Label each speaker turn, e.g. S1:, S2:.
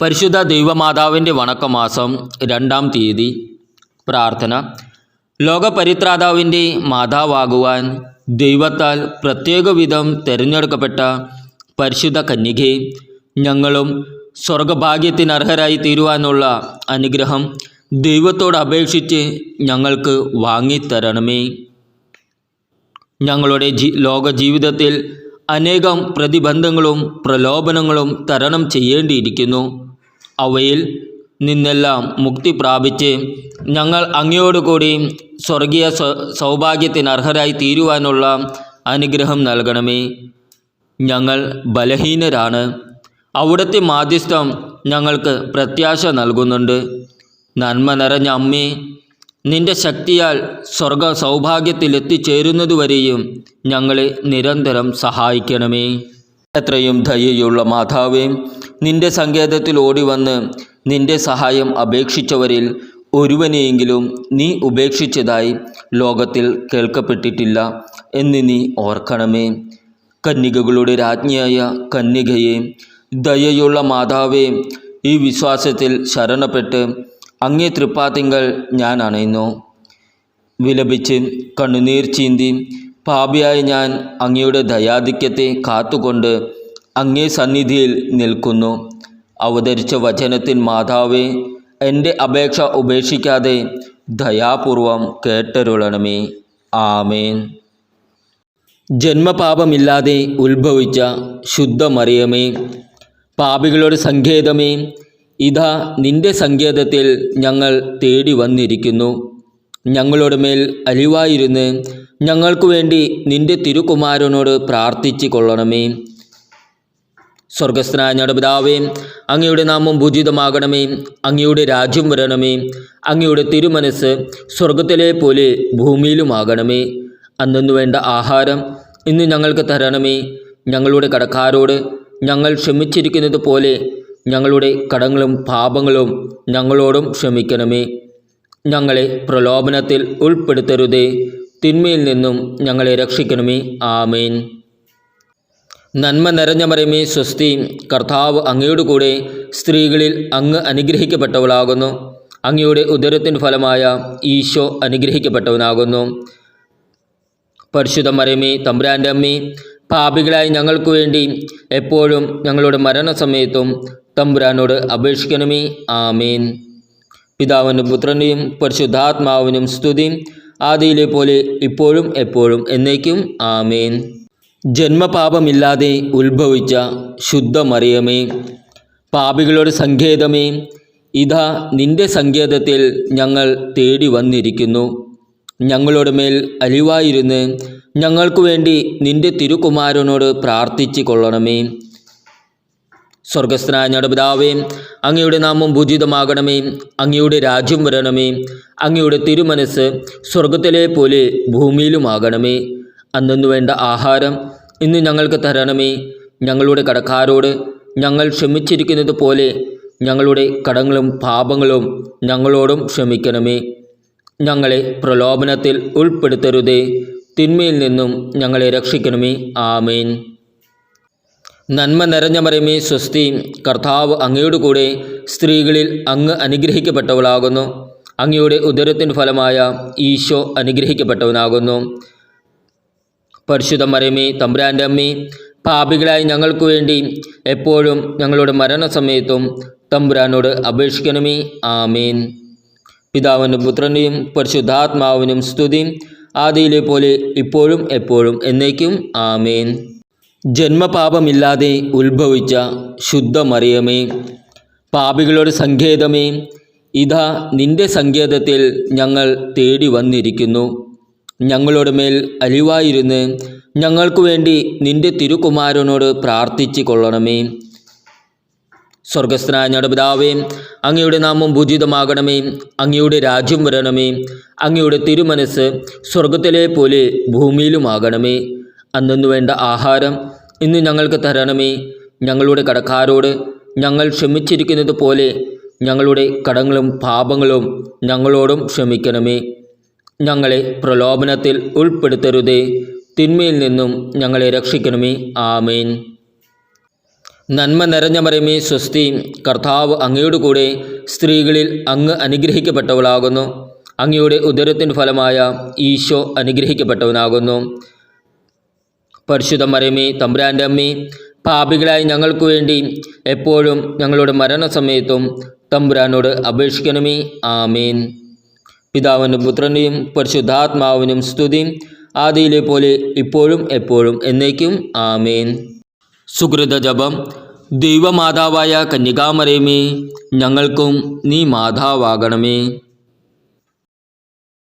S1: പരിശുദ്ധ ദൈവമാതാവിൻ്റെ വണക്കമാസം 2-ാം തീയതി. പ്രാർത്ഥന. ലോകപരിത്രാതാവിൻ്റെ മാതാവാകുവാൻ ദൈവത്താൽ പ്രത്യേകവിധം തിരഞ്ഞെടുക്കപ്പെട്ട പരിശുദ്ധ കന്യകെ, ഞങ്ങളും സ്വർഗഭാഗ്യത്തിനർഹരായി തീരുവാനുള്ള അനുഗ്രഹം ദൈവത്തോട് അപേക്ഷിച്ച് ഞങ്ങൾക്ക് വാങ്ങിത്തരണമേ. ഞങ്ങളുടെ ലോകജീവിതത്തിൽ അനേകം പ്രതിബന്ധങ്ങളും പ്രലോഭനങ്ങളും തരണം ചെയ്യേണ്ടിയിരിക്കുന്നു. അവയിൽ നിന്നെല്ലാം മുക്തി പ്രാപിച്ച് ഞങ്ങൾ അങ്ങയോടുകൂടി സ്വർഗീയ സൗഭാഗ്യത്തിനർഹരായി തീരുവാനുള്ള അനുഗ്രഹം നൽകണമേ. ഞങ്ങൾ ബലഹീനരാണ്. അവിടുത്തെ മാധ്യസ്ഥം ഞങ്ങൾക്ക് പ്രത്യാശ നൽകുന്നുണ്ട്. നന്മ നിറഞ്ഞ അമ്മേ, നിന്റെ ശക്തിയാൽ സ്വർഗ സൗഭാഗ്യത്തിലെത്തിച്ചേരുന്നതുവരെയും ഞങ്ങളെ നിരന്തരം സഹായിക്കണമേ. എത്രയും ദയയുള്ള മാതാവേ, നിന്റെ സങ്കേതത്തിൽ ഓടിവന്ന് നിന്റെ സഹായം അപേക്ഷിച്ചവരിൽ ഒരുവനെയെങ്കിലും നീ ഉപേക്ഷിച്ചതായി ലോകത്തിൽ കേൾക്കപ്പെട്ടിട്ടില്ല എന്ന് നീ ഓർക്കണമേ. കന്യകകളുടെ രാജ്ഞിയായ കന്യകയെ, ദയയുള്ള മാതാവേ, ഈ വിശ്വാസത്തിൽ ശരണപ്പെട്ട് അങ്ങേ തൃപ്പാത്തിങ്കൽ ഞാൻ അണയുന്നു. വിലപിച്ച് കണ്ണുനീർ ചീന്തി പാപിയായ ഞാൻ അങ്ങയുടെ ദയാധിക്യത്തെ കാത്തുകൊണ്ട് അങ്ങേ സന്നിധിയിൽ നിൽക്കുന്നു. അവതരിച്ച വചനത്തിൻ മാതാവേ, എൻ്റെ അപേക്ഷ ഉപേക്ഷിക്കാതെ ദയാപൂർവം കേട്ടരുളണമേ. ആമേൻ. ജന്മപാപമില്ലാതെ ഉത്ഭവിച്ച ശുദ്ധ മറിയമേ, പാപികളുടെ സങ്കേതമേ, ഇതാ നിന്റെ സങ്കേതത്തിൽ ഞങ്ങൾ തേടി വന്നിരിക്കുന്നു. ഞങ്ങളുടെ മേൽ അലിവായിരുന്ന് ഞങ്ങൾക്കു വേണ്ടി നിന്റെ തിരുകുമാരനോട് പ്രാർത്ഥിച്ചു കൊള്ളണമേ. സ്വർഗസ്ഥനായ ഞങ്ങളുടെ പിതാവേ, അങ്ങയുടെ നാമം പൂജിതമാകണമേ. അങ്ങയുടെ രാജ്യം വരണമേ. അങ്ങയുടെ തിരുമനസ് സ്വർഗത്തിലെ പോലെ ഭൂമിയിലുമാകണമേ. അന്നു വേണ്ട ആഹാരം ഇന്ന് ഞങ്ങൾക്ക് തരണമേ. ഞങ്ങളുടെ കടക്കാരോട് ഞങ്ങൾ ക്ഷമിച്ചിരിക്കുന്നത് പോലെ ഞങ്ങളുടെ കടങ്ങളും പാപങ്ങളും ഞങ്ങളോടും ക്ഷമിക്കണമേ. ഞങ്ങളെ പ്രലോഭനത്തിൽ ഉൾപ്പെടുത്തരുതേ. തിന്മയിൽ നിന്നും ഞങ്ങളെ രക്ഷിക്കണമേ. ആമേൻ. നന്മ നിറഞ്ഞ മറിയമേ, സ്വസ്തി. കർത്താവ് അങ്ങയുടെ കൂടെ സ്ത്രീകളിൽ അങ്ങ് അനുഗ്രഹിക്കപ്പെട്ടവളാകുന്നു. അങ്ങയുടെ ഉദരത്തിൻ ഫലമായ ഈശോ അനുഗ്രഹിക്കപ്പെട്ടവനാകുന്നു. പരിശുദ്ധ മറിയമേ, തമ്പുരാൻ്റെ അമ്മേ, പാപികളായി ഞങ്ങൾക്ക് വേണ്ടി എപ്പോഴും ഞങ്ങളുടെ മരണസമയത്തും തമ്പുരാനോട് അപേക്ഷിക്കണമേ. ആമേൻ. പിതാവിനും പുത്രനെയും പരിശുദ്ധാത്മാവിനും സ്തുതി, ആദിയിലെ പോലെ ഇപ്പോഴും എപ്പോഴും എന്നേക്കും. ആമേൻ. ജന്മപാപമില്ലാതെ ഉത്ഭവിച്ച ശുദ്ധ മറിയമേ, പാപികളുടെ സങ്കേതമേ, ഇതാ നിന്റെ സങ്കേതത്തിൽ ഞങ്ങൾ തേടി വന്നിരിക്കുന്നു. ഞങ്ങളുടെ മേൽ അലിവായിരുന്ന് ഞങ്ങൾക്കു വേണ്ടി നിന്റെ തിരുകുമാരനോട് പ്രാർത്ഥിച്ചു കൊള്ളണമേ. സ്വർഗസ്ഥനായ ഞങ്ങളുടെ പിതാവേ, അങ്ങയുടെ നാമം പൂജിതമാകണമേ. അങ്ങയുടെ രാജ്യം വരണമേ. അങ്ങയുടെ തിരുമനസ് സ്വർഗത്തിലെ പോലെ ഭൂമിയിലുമാകണമേ. അന്നു വേണ്ട ആഹാരം ഇന്ന് ഞങ്ങൾക്ക് തരണമേ. ഞങ്ങളുടെ കടക്കാരോട് ഞങ്ങൾ ക്ഷമിച്ചിരിക്കുന്നത് പോലെ ഞങ്ങളുടെ കടങ്ങളും പാപങ്ങളും ഞങ്ങളോടും ക്ഷമിക്കണമേ. ഞങ്ങളെ പ്രലോഭനത്തിൽ ഉൾപ്പെടുത്തരുതേ. തിന്മയിൽ നിന്നും ഞങ്ങളെ രക്ഷിക്കണമേ. ആമേൻ. നന്മ നിറഞ്ഞ മറിയമേ, സ്വസ്തി. കർത്താവ് അങ്ങയുടെ കൂടെ സ്ത്രീകളിൽ അങ്ങ് അനുഗ്രഹിക്കപ്പെട്ടവളാകുന്നു. അങ്ങയുടെ ഉദരത്തിൻ ഫലമായ ഈശോ അനുഗ്രഹിക്കപ്പെട്ടവനാകുന്നു. പരിശുദ്ധ മറിയമേ, തമ്പുരാൻ്റെ അമ്മേ, പാപികളായി ഞങ്ങൾക്ക് വേണ്ടി എപ്പോഴും ഞങ്ങളുടെ മരണസമയത്തും തമ്പുരാനോട് അപേക്ഷിക്കണമേ. ആമേൻ. പിതാവിനും പുത്രനെയും പരിശുദ്ധാത്മാവിനും സ്തുതി, ആദിയിലെ പോലെ ഇപ്പോഴും എപ്പോഴും എന്നേക്കും. ആമേൻ. ജന്മപാപമില്ലാതെ ഉത്ഭവിച്ച ശുദ്ധ മറിയമേ, പാപികളുടെ സങ്കേതമേ, ഇതാ നിന്റെ സങ്കേതത്തിൽ ഞങ്ങൾ തേടി വന്നിരിക്കുന്നു. ഞങ്ങളുടെ മേൽ അലിവായിരുന്ന് ഞങ്ങൾക്കു വേണ്ടി നിന്റെ തിരുകുമാരനോട് പ്രാർത്ഥിച്ചു കൊള്ളണമേ. സ്വർഗസ്ഥനായ ഞങ്ങളുടെ പിതാവേ, അങ്ങയുടെ നാമം പൂജിതമാകണമേ. അങ്ങയുടെ രാജ്യം വരണമേ. അങ്ങയുടെ തിരുമനസ് സ്വർഗത്തിലെ പോലെ ഭൂമിയിലുമാകണമേ. അന്നു വേണ്ട ആഹാരം ഇന്ന് ഞങ്ങൾക്ക് തരണമേ. ഞങ്ങളുടെ കടക്കാരോട് ഞങ്ങൾ ക്ഷമിച്ചിരിക്കുന്നത് പോലെ ഞങ്ങളുടെ കടങ്ങളും പാപങ്ങളും ഞങ്ങളോടും ക്ഷമിക്കണമേ. ഞങ്ങളെ പ്രലോഭനത്തിൽ ഉൾപ്പെടുത്തരുതേ. തിന്മയിൽ നിന്നും ഞങ്ങളെ രക്ഷിക്കണമേ. ആമേൻ. നന്മ നിറഞ്ഞ മറിയമേ സ്വസ്തി, കർത്താവ് അങ്ങയുടെ കൂടെ സ്ത്രീകളിൽ അങ്ങ് അനുഗ്രഹിക്കപ്പെട്ടവളാകുന്നു. അങ്ങയുടെ ഉദരത്തിൻ ഫലമായ ഈശോ അനുഗ്രഹിക്കപ്പെട്ടവനാകുന്നു. പരിശുദ്ധ മറിയമേ തമ്പുരാൻ്റെ അമ്മേ, പാപികളായ ഞങ്ങൾക്ക് വേണ്ടി എപ്പോഴും ഞങ്ങളുടെ മരണസമയത്തും തമ്പുരാനോട് അപേക്ഷിക്കണമേ. ആമേൻ. പിതാവിനും പുത്രൻ്റെയും പരിശുദ്ധാത്മാവിനും സ്തുതി, ആദിയിലെ പോലെ ഇപ്പോഴും എപ്പോഴും എന്നേക്കും. ആമേൻ. സുകൃത ജപം. ദൈവമാതാവായ കന്യകാമറിയമേ, ഞങ്ങൾക്കും നീ മാതാവാകണമേ.